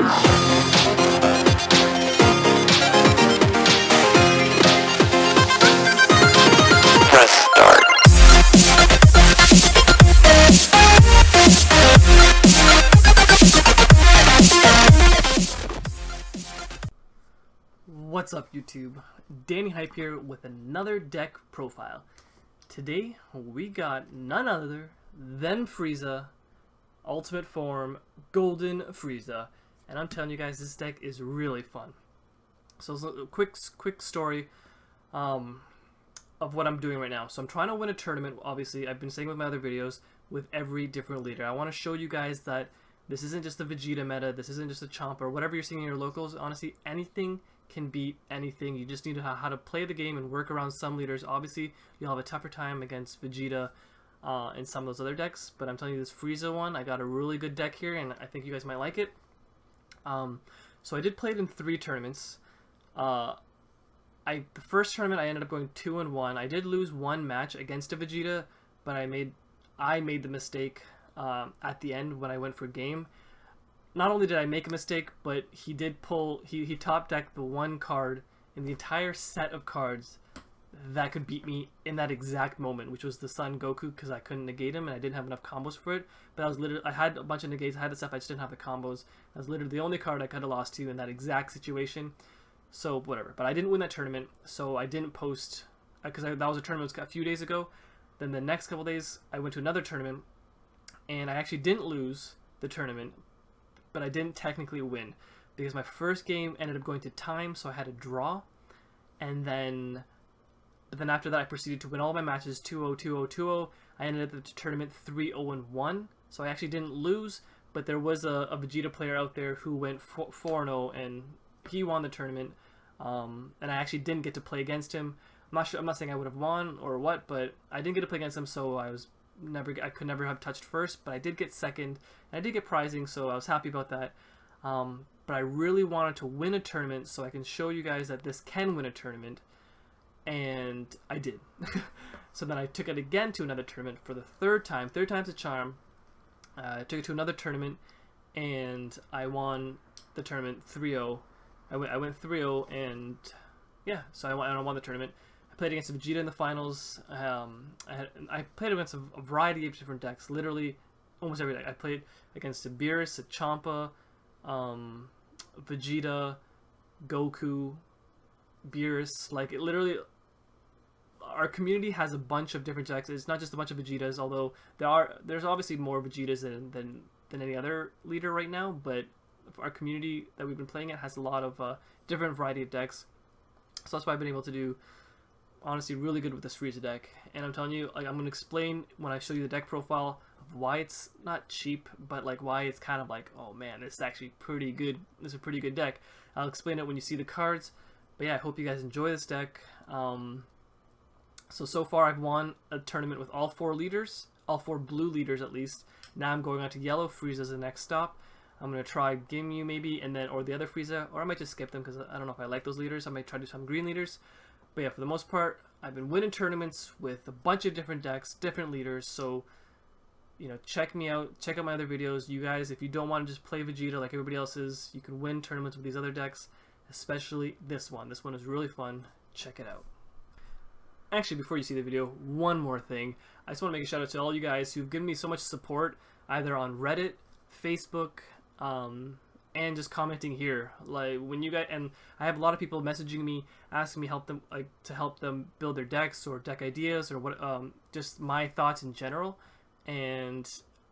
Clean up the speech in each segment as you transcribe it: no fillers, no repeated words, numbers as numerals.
Press start. What's up YouTube? Danny Hype here with another deck profile. Today we got none other than Frieza, Ultimate Form, Golden Frieza, and I'm telling you guys this deck is really fun. So a quick story of what I'm doing right now. So I'm trying to win a tournament, obviously. I've been saying with my other videos, with every different leader. I want to show you guys that this isn't just a Vegeta meta, this isn't just a Chomp or whatever you're seeing in your locals. Honestly, anything can beat anything. You just need to know how to play the game and work around some leaders. Obviously, you'll have a tougher time against Vegeta and some of those other decks, but I'm telling you, this Frieza one, I got a really good deck here, and I think you guys might like it. So I did play it in 3 tournaments. The first tournament I ended up going 2-1. I did lose one match against a Vegeta, but I made the mistake at the end when I went for game. Not only did I make a mistake, but he did pull, he top decked the one card in the entire set of cards that could beat me in that exact moment, which was the Son Goku, because I couldn't negate him and I didn't have enough combos for it. But I was literally, I had a bunch of negates, I had the stuff, I just didn't have the combos. That was literally the only card I could have lost to in that exact situation. So whatever, but I didn't win that tournament, so I didn't post, because that was a tournament a few days ago. Then the next couple days I went to another tournament, and I actually didn't lose the tournament, but I didn't technically win, because my first game ended up going to time, so I had a draw, and then after that I proceeded to win all my matches 2-0, 2-0, 2-0. I ended up at the tournament 3-0-1, so I actually didn't lose, but there was a Vegeta player out there who went 4-0, and he won the tournament, and I actually didn't get to play against him. I'm not saying I would have won or what, but I didn't get to play against him, so I could never have touched first, but I did get second, and I did get prizing, so I was happy about that. But I really wanted to win a tournament so I can show you guys that this can win a tournament, and I did. So then I took it again to another tournament for the third time's a charm. I took it to another tournament, and I won the tournament 3-0. I went 3-0, and yeah, so I won the tournament. I played against Vegeta in the finals. I played against a variety of different decks, literally almost every deck. I played against a Beerus, a Champa, Vegeta, Goku, Beerus. Like, it literally, our community has a bunch of different decks. It's not just a bunch of Vegetas, although there's obviously more Vegetas than any other leader right now, but our community that we've been playing it has a lot of different variety of decks. So that's why I've been able to do, honestly, really good with this Frieza deck. And I'm telling you, like, I'm going to explain when I show you the deck profile of why it's not cheap, but like why it's kind of like, oh man, this is actually pretty good. This is a pretty good deck. I'll explain it when you see the cards. But yeah, I hope you guys enjoy this deck. So far I've won a tournament with all 4 leaders, all 4 blue leaders at least. Now I'm going on to yellow Frieza as the next stop. I'm going to try Ginyu maybe, and then, or the other Frieza, or I might just skip them because I don't know if I like those leaders. I might try to do some green leaders. But yeah, for the most part, I've been winning tournaments with a bunch of different decks, different leaders, so, you know, check me out, check out my other videos. You guys, if you don't want to just play Vegeta like everybody else is, you can win tournaments with these other decks, especially this one. This one is really fun. Check it out. Actually, before you see the video, one more thing. I just want to make a shout out to all you guys who've given me so much support, either on Reddit, Facebook, and just commenting here. Like, when you guys, and I have a lot of people messaging me asking me to help them build their decks or deck ideas or what, just my thoughts in general, and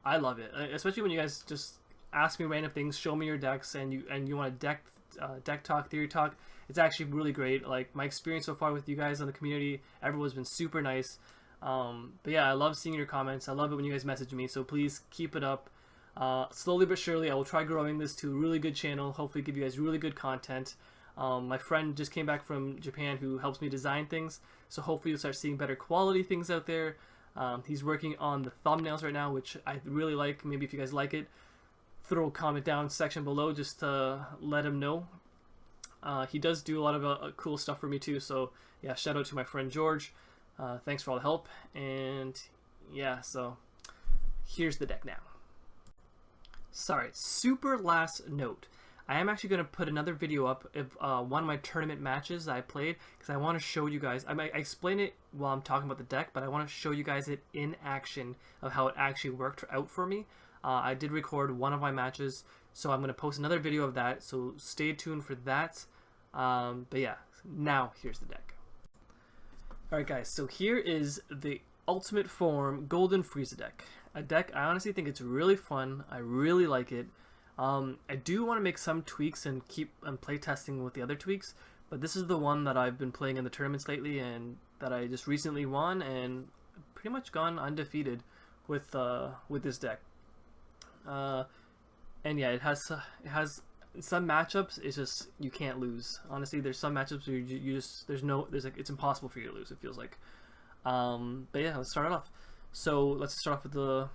I love it, especially when you guys just ask me random things, show me your decks, and you want to deck talk, theory talk. It's actually really great. Like, my experience so far with you guys on the community, everyone's been super nice. But yeah, I love seeing your comments. I love it when you guys message me, so please keep it up. Slowly but surely, I will try growing this to a really good channel, hopefully give you guys really good content. My friend just came back from Japan who helps me design things, so hopefully you'll start seeing better quality things out there. He's working on the thumbnails right now, which I really like. Maybe if you guys like it, throw a comment down section below just to let him know. He does do a lot of cool stuff for me too, so yeah, shout out to my friend George. Thanks for all the help, and yeah, so here's the deck now. Sorry, super last note. I am actually going to put another video up of one of my tournament matches that I played, because I want to show you guys. I explain it while I'm talking about the deck, but I want to show you guys it in action of how it actually worked out for me. I did record one of my matches, so I'm going to post another video of that, so stay tuned for that. But yeah, now here's the deck. Alright guys, so here is the Ultimate Form Golden Frieza deck. A deck I honestly think it's really fun. I really like it. I do want to make some tweaks and keep play testing with the other tweaks, but this is the one that I've been playing in the tournaments lately and that I just recently won and pretty much gone undefeated with this deck. And yeah, it has some matchups. It's just you can't lose. Honestly, there's some matchups where you just it's impossible for you to lose. It feels like. But yeah, let's start it off. So let's start off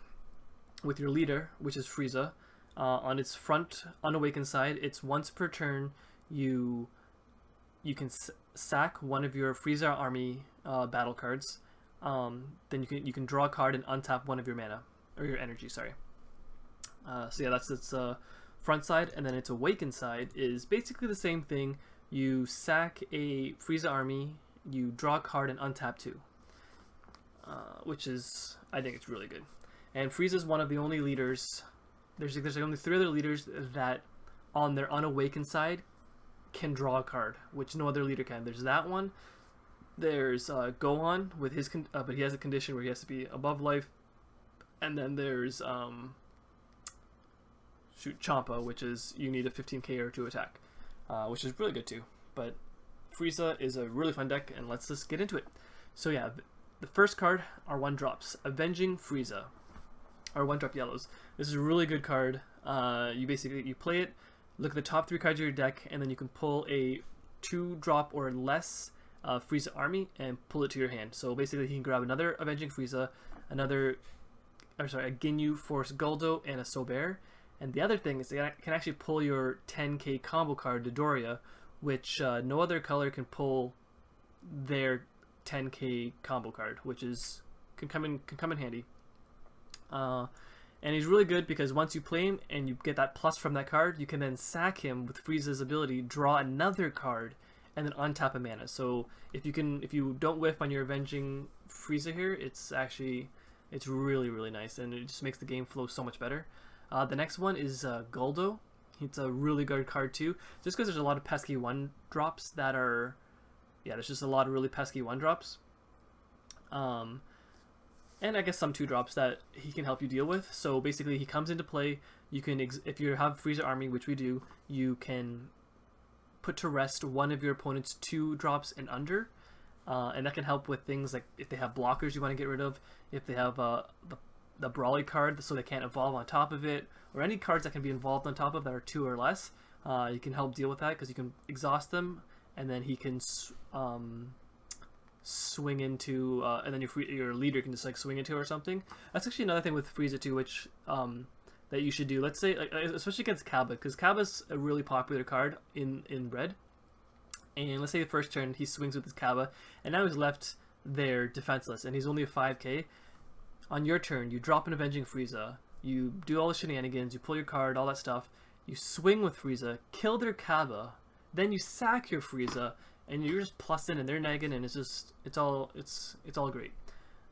with your leader, which is Frieza. On its front unawakened side, it's once per turn you can sack one of your Frieza army battle cards. Then you can draw a card and untap one of your mana or your energy. Sorry. So yeah, that's its front side, and then its awakened side is basically the same thing. You sack a Frieza army, you draw a card and untap two, which is, I think it's really good. And Frieza is one of the only leaders. There's only 3 other leaders that, on their unawakened side, can draw a card, which no other leader can. There's that one. There's Gohan with his, but he has a condition where he has to be above life. And then there's Champa, which is you need a 15k or to attack, which is really good too. But Frieza is a really fun deck, and let's just get into it. So yeah, the first card are 1-drops. Avenging Frieza, or 1-drop yellows. This is a really good card. You play it, look at the top 3 cards of your deck, and then you can pull a 2-drop or less Frieza army and pull it to your hand. So basically, you can grab another Avenging Frieza, a Ginyu Force Guldo, and a Sorbet. And the other thing is they can actually pull your 10k combo card, Dodoria, which no other color can pull their 10k combo card, which can come in handy. And he's really good because once you play him and you get that plus from that card, you can then sack him with Frieza's ability, draw another card, and then untap a mana. So if you don't whiff on your Avenging Frieza here, it's really, really nice, and it just makes the game flow so much better. The next one is Guldo. It's a really good card too, just because there's a lot of pesky 1-drops that are, yeah, there's just a lot of really pesky 1-drops. And I guess some 2-drops that he can help you deal with. So basically, he comes into play. You can, if you have Frieza army, which we do, you can put to rest one of your opponent's 2-drops and under, and that can help with things like if they have blockers you want to get rid of, if they have the Brawly card so they can't evolve on top of it, or any cards that can be involved on top of that are 2 or less. You can help deal with that because you can exhaust them, and then he can swing into, and then your leader can just like swing into or something. That's actually another thing with Frieza too, which that you should do. Let's say, like, especially against Kaba, because Kaba's a really popular card in red. And let's say the first turn he swings with his Kaba, and now he's left there defenseless, and he's only a 5k. On your turn, you drop an Avenging Frieza, you do all the shenanigans, you pull your card, all that stuff, you swing with Frieza, kill their Kaba, then you sack your Frieza, and you're just plussing and they're negging, and it's all great.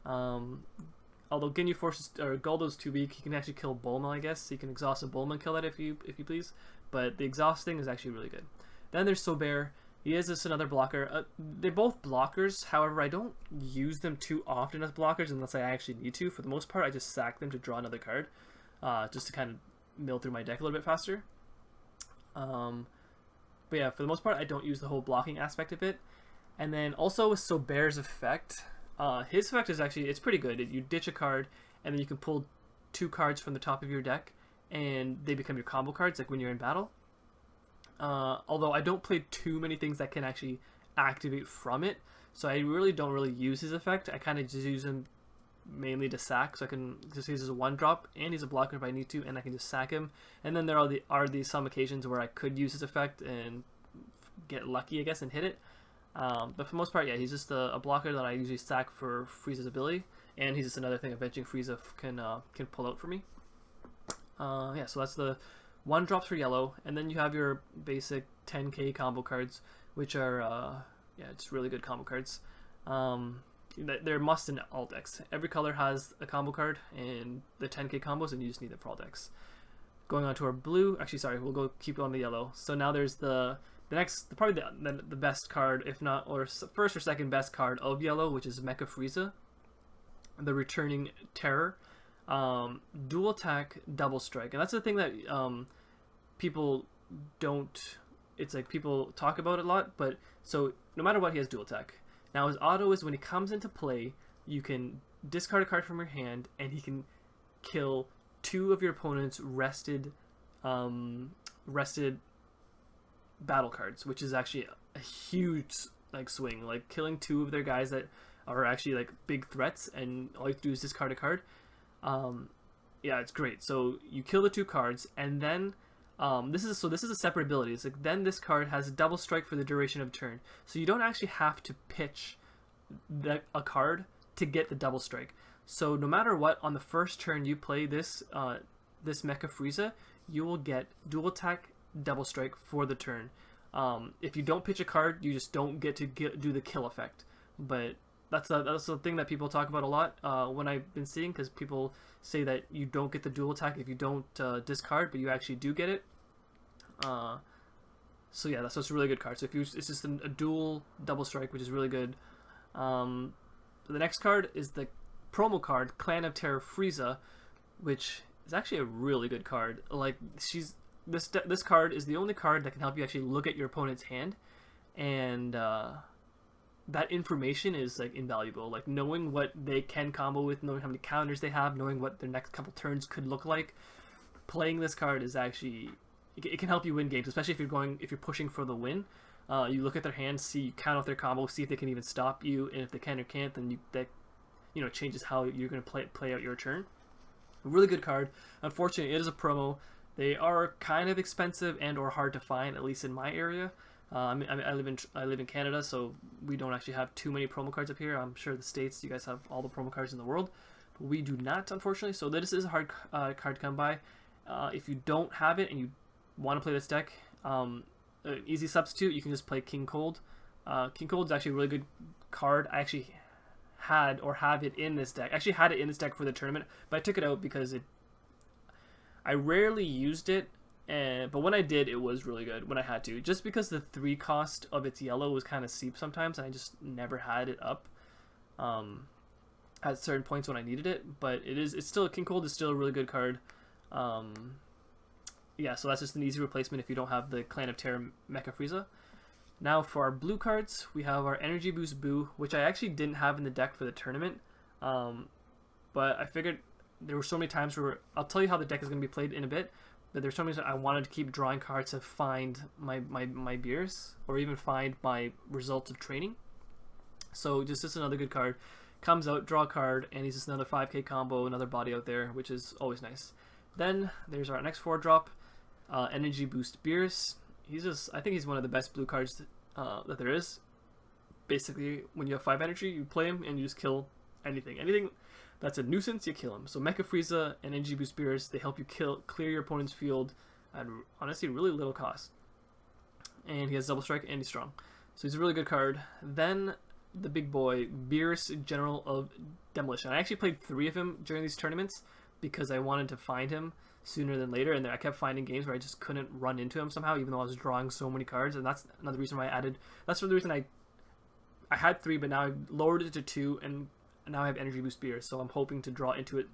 Although Ginyu Force or Guldo's too weak, he can actually kill Bulma, I guess. He can exhaust a Bulma and kill that if you please. But the exhaust thing is actually really good. Then there's Sorbet. He is just another blocker. They're both blockers, however, I don't use them too often as blockers unless I actually need to. For the most part, I just sack them to draw another card, just to kind of mill through my deck a little bit faster. But yeah, for the most part, I don't use the whole blocking aspect of it. And then also with Sobert's effect, his effect is actually, it's pretty good. You ditch a card, and then you can pull 2 cards from the top of your deck, and they become your combo cards, like when you're in battle. Although I don't play too many things that can actually activate from it, so I really don't use his effect. I kind of just use him mainly to sack, so I can just use as a 1-drop, and he's a blocker if I need to, and I can just sack him. And then there are these some occasions where I could use his effect and get lucky, I guess, and hit it. But for the most part, yeah, he's just a blocker that I usually sack for Frieza's ability, and he's just another thing Avenging Frieza can pull out for me. Yeah, so that's the 1 drops for yellow, and then you have your basic 10k combo cards, which are yeah, it's really good combo cards. They're must in all decks. Every color has a combo card and the 10k combos, and you just need them for all decks. Going on to our blue, actually sorry, we'll keep on the yellow. So now there's the next, probably the best card, if not, or first or second best card of yellow, which is Mecha Frieza, the returning terror. Dual attack, double strike, and that's the thing that people don't, it's like people talk about it a lot, but so no matter what, he has dual attack. Now his auto is when he comes into play, you can discard a card from your hand and he can kill 2 of your opponent's rested battle cards, which is actually a huge like swing, like killing 2 of their guys that are actually like big threats, and all you have to do is discard a card. Yeah, it's great. So you kill the 2 cards, and then this is a separate ability. It's like then this card has a double strike for the duration of turn. So you don't actually have to pitch a card to get the double strike. So no matter what, on the first turn you play this this Mecha Frieza, you will get dual attack, double strike for the turn. If you don't pitch a card, you just don't get to do the kill effect. But that's the thing that people talk about a lot when I've been seeing, because people say that you don't get the dual attack if you don't discard, but you actually do get it. So yeah, it's a really good card. So if you, it's just a dual double strike, which is really good. The next card is the promo card, Clan of Terror Frieza, which is actually a really good card. Like this card is the only card that can help you actually look at your opponent's hand, and that information is like invaluable. Like knowing what they can combo with, knowing how many counters they have, knowing what their next couple turns could look like. Playing this card is actually, it can help you win games, especially if you're pushing for the win. You look at their hand, see, you count off their combo, see if they can even stop you, and if they can or can't, then that changes how you're going to play out your turn. A really good card. Unfortunately, it is a promo. They are kind of expensive and or hard to find, at least in my area. I live in Canada, so we don't actually have too many promo cards up here. I'm sure the States, you guys have all the promo cards in the world, but we do not, unfortunately. So this is a hard card to come by. If you don't have it and you want to play this deck, an easy substitute, you can just play King Cold. King Cold is actually a really good card. I actually have it in this deck. I actually had it in this deck for the tournament, but I took it out because I rarely used it. But when I did, it was really good when I had to. Just because the 3 cost of its yellow was kind of steep sometimes, and I just never had it up at certain points when I needed it. But it's still, King Cold is still a really good card. Yeah, so that's just an easy replacement if you don't have the Clan of Terror Mecha Frieza. Now for our blue cards, we have our Energy Boost Boo, which I actually didn't have in the deck for the tournament. But I figured there were so many times where, I'll tell you how the deck is going to be played in a bit, but there's so many times I wanted to keep drawing cards to find my beers, or even find my results of training. So just another good card. Comes out, draw a card, and he's just another 5k combo, another body out there, which is always nice. Then there's our next 4-drop, Energy Boost Beers. I think he's one of the best blue cards that there is. Basically, when you have 5 energy, you play him and you just kill anything. Anything that's a nuisance, you kill him. So Mecha Frieza and Energy Boost Beers, they help you clear your opponent's field at honestly really little cost. And he has double strike and he's strong. So he's a really good card. Then the big boy, Beerus, General of Demolition. I actually played 3 of him during these tournaments because I wanted to find him sooner than later, and then I kept finding games where I just couldn't run into him somehow, even though I was drawing so many cards. And that's another reason why I added, that's the reason I had 3, but now I've lowered it to 2, and now I have Energy Boost Beer, so I'm hoping to draw into it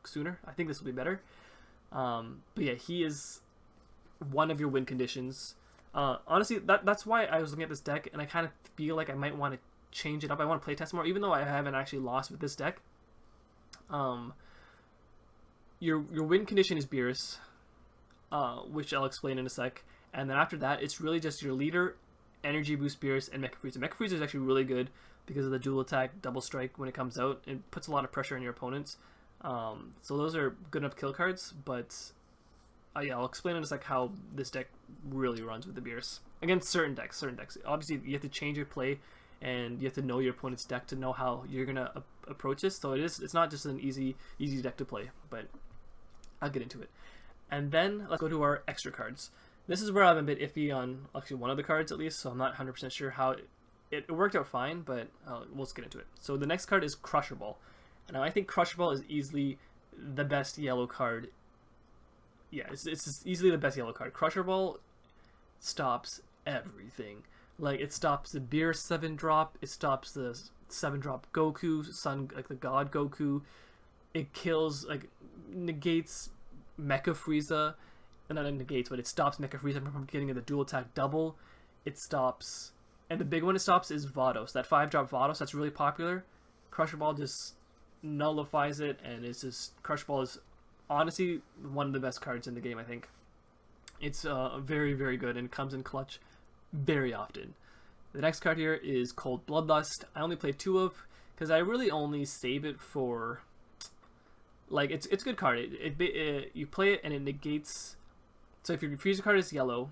sooner. I think this will be better. But yeah, he is one of your win conditions. Honestly, that's why I was looking at this deck, and I kind of feel like I might want to change it up. I want to playtest more, even though I haven't actually lost with this deck. Your win condition is Beerus, which I'll explain in a sec. And then after that, it's really just your leader, Energy Boost Beerus, and Mecha Frieza. Mecha Frieza is actually really good because of the dual attack, double strike when it comes out. It puts a lot of pressure on your opponents. So those are good enough kill cards, but yeah, I'll explain in a sec how this deck really runs with the Beerus. Against certain decks. Obviously, you have to change your play, and you have to know your opponent's deck to know how you're going to approach this. So it's not just an easy deck to play, but I'll get into it. And then let's go to our extra cards. This is where I'm a bit iffy on actually one of the cards at least, so I'm not 100% sure how it worked out fine, but we'll just get into it. So the next card is Crusher Ball. Now I think Crusher Ball is easily the best yellow card. Yeah, it's easily the best yellow card. Crusher Ball stops everything. Like, it stops the Beer 7-drop, it stops the 7-drop Goku, Sun, like the God Goku. It kills, like, negates Mecha Frieza. Not negates, but it stops Mecha Frieza from getting the dual attack double. It stops, and the big one it stops is Vados. That 5-drop Vados, that's really popular. Crusher Ball just nullifies it, and it's just, Crusher Ball is honestly one of the best cards in the game, I think. It's very, very good and comes in clutch very often. The next card here is Cold Bloodlust. I only play 2 of, because I really only save it for, like, it's a good card. You play it and it negates. So if your Frieza card is yellow,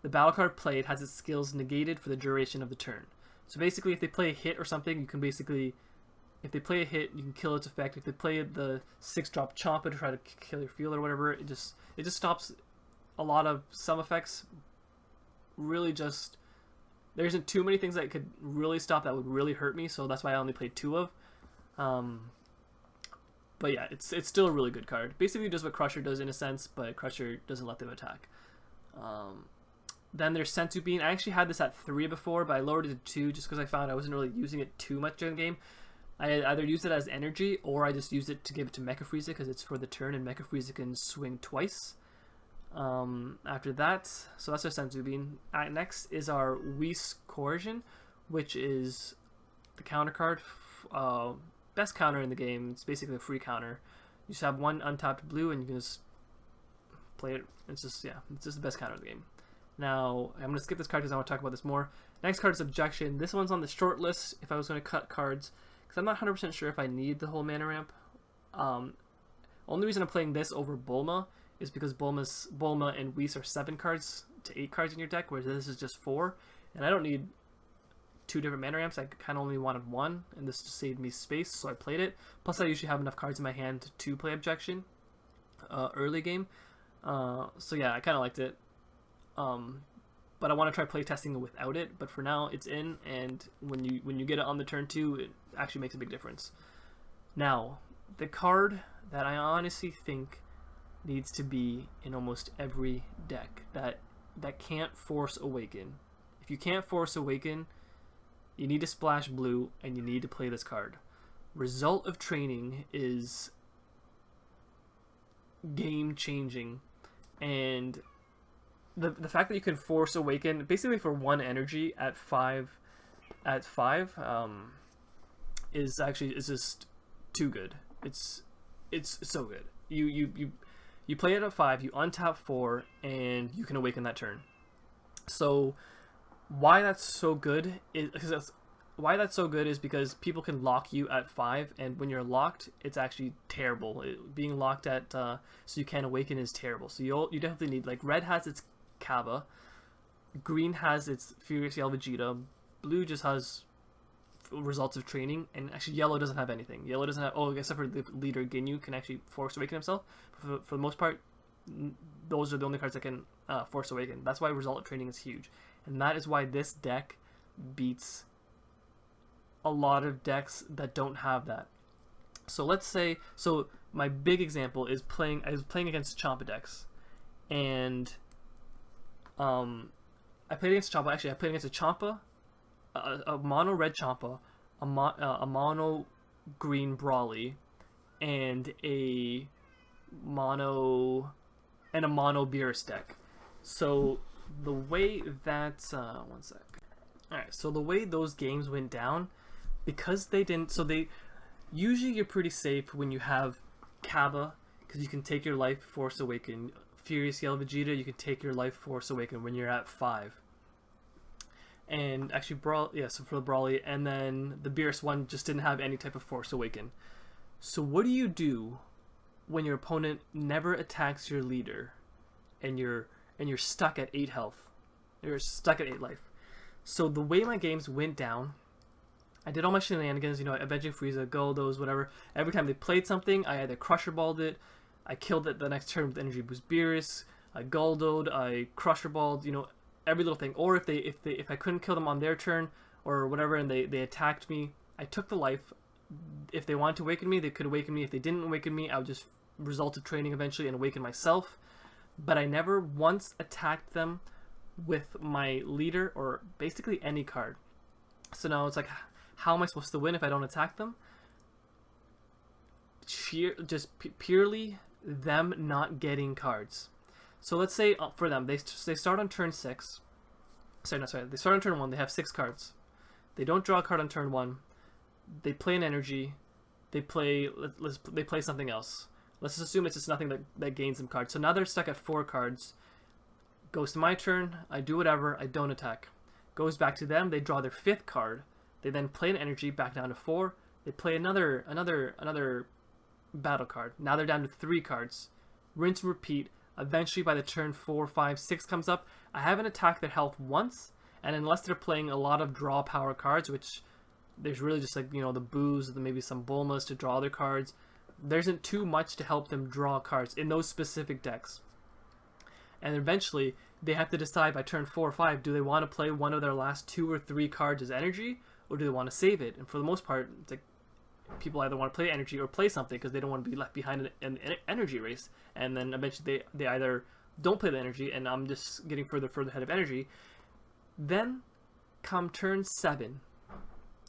the battle card played has its skills negated for the duration of the turn. So basically, if they play a hit or something, you can basically, if they play a hit, you can kill its effect. If they play the 6-drop Champa to try to kill your field or whatever, it just stops a lot of some effects. Really, just there isn't too many things that could really stop that would really hurt me. So that's why I only played 2 of. But yeah, it's still a really good card. Basically does what Crusher does in a sense, but Crusher doesn't let them attack. Then there's Senzu Bean. I actually had this at 3 before, but I lowered it to 2 just because I found I wasn't really using it too much during the game. I either used it as energy, or I just used it to give it to Mecha Frieza because it's for the turn, and Mecha Frieza can swing twice. After that, so that's our Senzu Bean. Next is our Whis Coercion, which is the counter card. Best counter in the game. It's basically a free counter. You just have 1 untapped blue and you can just play it. It's just the best counter in the game. Now, I'm going to skip this card because I want to talk about this more. Next card is Objection. This one's on the short list if I was going to cut cards, because I'm not 100% sure if I need the whole mana ramp. Only reason I'm playing this over Bulma is because Bulma and Whis are 7 cards to 8 cards in your deck, whereas this is just 4. And I don't need 2 different mana ramps. I kind of only wanted 1, and this just saved me space, so I played it. Plus, I usually have enough cards in my hand to play Objection early game. So yeah, I kind of liked it. But I want to try play testing it without it. But for now, it's in, and when you get it on the turn 2, it actually makes a big difference. Now, the card that I honestly think needs to be in almost every deck that can't Force Awaken. If you can't Force Awaken, you need to splash blue, and you need to play this card. Result of Training is game-changing, and the fact that you can Force Awaken basically for 1 energy at 5 is just too good. It's so good. You play it at 5, you untap 4, and you can awaken that turn. So why that's so good is because people can lock you at 5, and when you're locked, it's actually terrible. Being locked at so you can't awaken is terrible. So you definitely need, like, red has its Kaba, green has its Furious Yell Vegeta, blue just has Results of Training, and actually yellow doesn't have anything. Yellow doesn't have, except for the leader Ginyu can actually Force Awaken himself. For the most part, those are the only cards that can Force Awaken. That's why Result of Training is huge. And that is why this deck beats a lot of decks that don't have that. So let's say, my big example is I was playing against Champa decks, and I played against Champa. Actually, I played against a Champa, a mono red Champa, a mono green Brawly, and a mono Beerus deck. So the way that one sec. All right, so the way those games went down, because they didn't. So they usually, you're pretty safe when you have Kaba, because you can take your life Force Awaken. Furious Yell Vegeta, you can take your life Force Awaken when you're at 5. And actually, so for the Brawly, and then the Beerus one just didn't have any type of Force Awaken. So what do you do when your opponent never attacks your leader, and you're stuck at 8 health? You're stuck at 8 life. So the way my games went down, I did all my shenanigans, Avenging Frieza, Guldos, whatever. Every time they played something, I either Crusher Balled it, I killed it the next turn with Energy Boost Beerus. I Guldoed, I Crusher Balled, you know, every little thing. Or if I couldn't kill them on their turn or whatever, and they attacked me, I took the life. If they wanted to awaken me, they could awaken me. If they didn't awaken me, I would just result of training eventually and awaken myself. But I never once attacked them with my leader or basically any card. So now it's like, how am I supposed to win if I don't attack them? Purely them not getting cards. So let's say for them, they start on turn 6. Sorry. They start on turn 1. They have 6 cards. They don't draw a card on turn 1. They play an energy. They play something else. Let's just assume it's just nothing that gains them cards. So now they're stuck at 4 cards. Goes to my turn. I do whatever. I don't attack. Goes back to them. They draw their 5th card. They then play an energy back down to 4. They play another battle card. Now they're down to 3 cards. Rinse and repeat. Eventually, by the turn 4, 5, 6 comes up, I haven't attacked their health once, and unless they're playing a lot of draw power cards, which there's really just like, you know, the Boos, maybe some Bulmas to draw their cards, there isn't too much to help them draw cards in those specific decks. And eventually, they have to decide by turn 4 or 5, do they want to play one of their last 2 or 3 cards as energy, or do they want to save it? And for the most part, it's like, people either want to play energy or play something because they don't want to be left behind in an energy race. And then eventually they either don't play the energy, and I'm just getting further ahead of energy. Then come turn 7.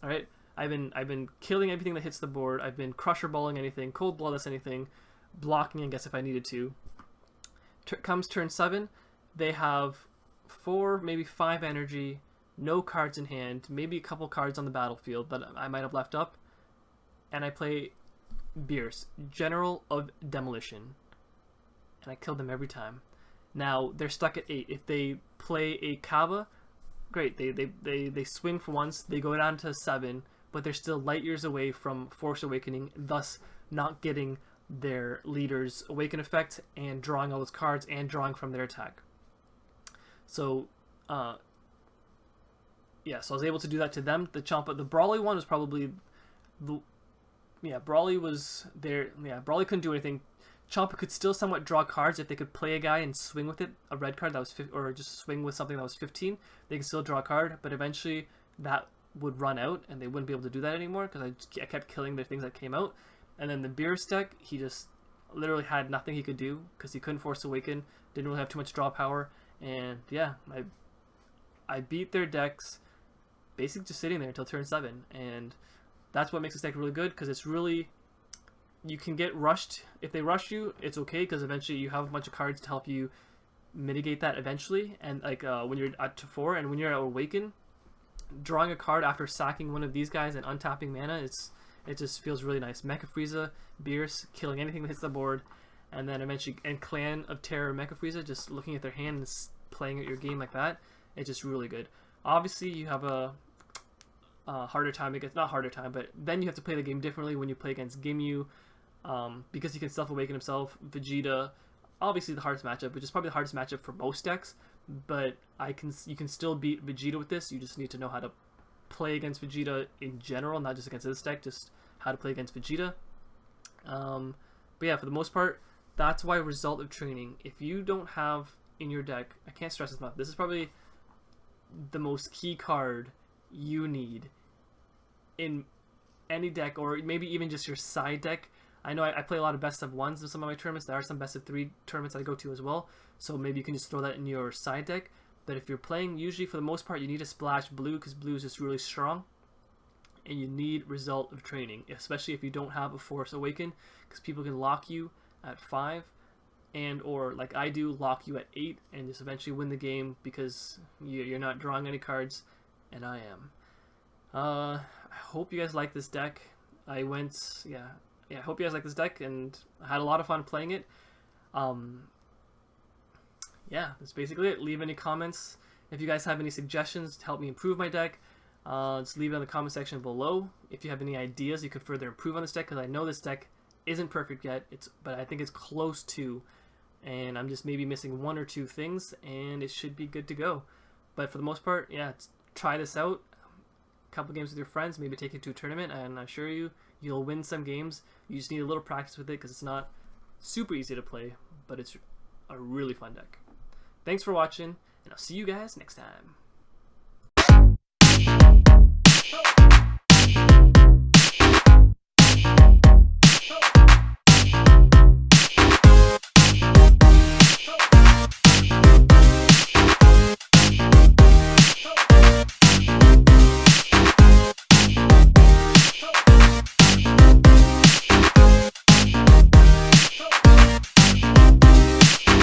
All right, I've been killing everything that hits the board. I've been crusher balling anything, cold bloodlust anything, blocking, I guess, if I needed to. Comes turn 7, they have 4, maybe 5 energy, no cards in hand, maybe a couple cards on the battlefield that I might have left up. And I play Beerus, General of Demolition, and I kill them every time. Now they're stuck at 8. If they play a Kaba, great. They swing for once. They go down to 7, but they're still light years away from Force Awakening, thus not getting their leader's Awaken effect and drawing all those cards and drawing from their attack. So, yeah. So I was able to do that to them. The Brawly one was probably the. Yeah, Brawly was there. Yeah, Brawly couldn't do anything. Champa could still somewhat draw cards if they could play a guy and swing with it, a red card that was or just swing with something that was 15. They could still draw a card, but eventually that would run out, and they wouldn't be able to do that anymore because I kept killing the things that came out. And then the Beerus deck, he just literally had nothing he could do because he couldn't Force Awaken, didn't really have too much draw power, and yeah, I beat their decks basically just sitting there until turn 7, and that's what makes this deck really good, because it's really, you can get rushed. If they rush you, it's okay, because eventually you have a bunch of cards to help you mitigate that eventually. And like when you're at 4 and when you're at Awaken, drawing a card after sacking one of these guys and untapping mana, it just feels really nice. Mecha Frieza, Beerus, killing anything that hits the board, and then eventually, and Clan of Terror Mecha Frieza, just looking at their hand and playing at your game like that, it's just really good. Obviously, you have a harder time against, not harder time, but then you have to play the game differently when you play against Ginyu, because he can self-awaken himself. Vegeta, obviously the hardest matchup, which is probably the hardest matchup for most decks, but you can still beat Vegeta with this. You just need to know how to play against Vegeta in general, not just against this deck, just how to play against Vegeta. But yeah, for the most part, that's why Result of Training, if you don't have in your deck, I can't stress this enough, this is probably the most key card you need in any deck, or maybe even just your side deck. I know I play a lot of best of 1s in some of my tournaments. There are some best of 3 tournaments that I go to as well, so maybe you can just throw that in your side deck. But if you're playing, usually for the most part, you need to splash blue, because blue is just really strong, and you need Result of Training, especially if you don't have a Force Awaken, because people can lock you at 5, and or like I do, lock you at 8, and just eventually win the game because you're not drawing any cards, and I am. I hope you guys like this deck. I hope you guys like this deck, and I had a lot of fun playing it. Yeah, that's basically it. Leave any comments if you guys have any suggestions to help me improve my deck. Just leave it in the comment section below. If you have any ideas you could further improve on this deck, because I know this deck isn't perfect yet, but I think it's close to, and I'm just maybe missing 1 or 2 things, and it should be good to go. But for the most part, yeah, try this out. Couple games with your friends, maybe take it to a tournament, and I assure you, you'll win some games. You just need a little practice with it, because it's not Super easy to play, but it's a really fun deck. Thanks for watching, and I'll see you guys next time.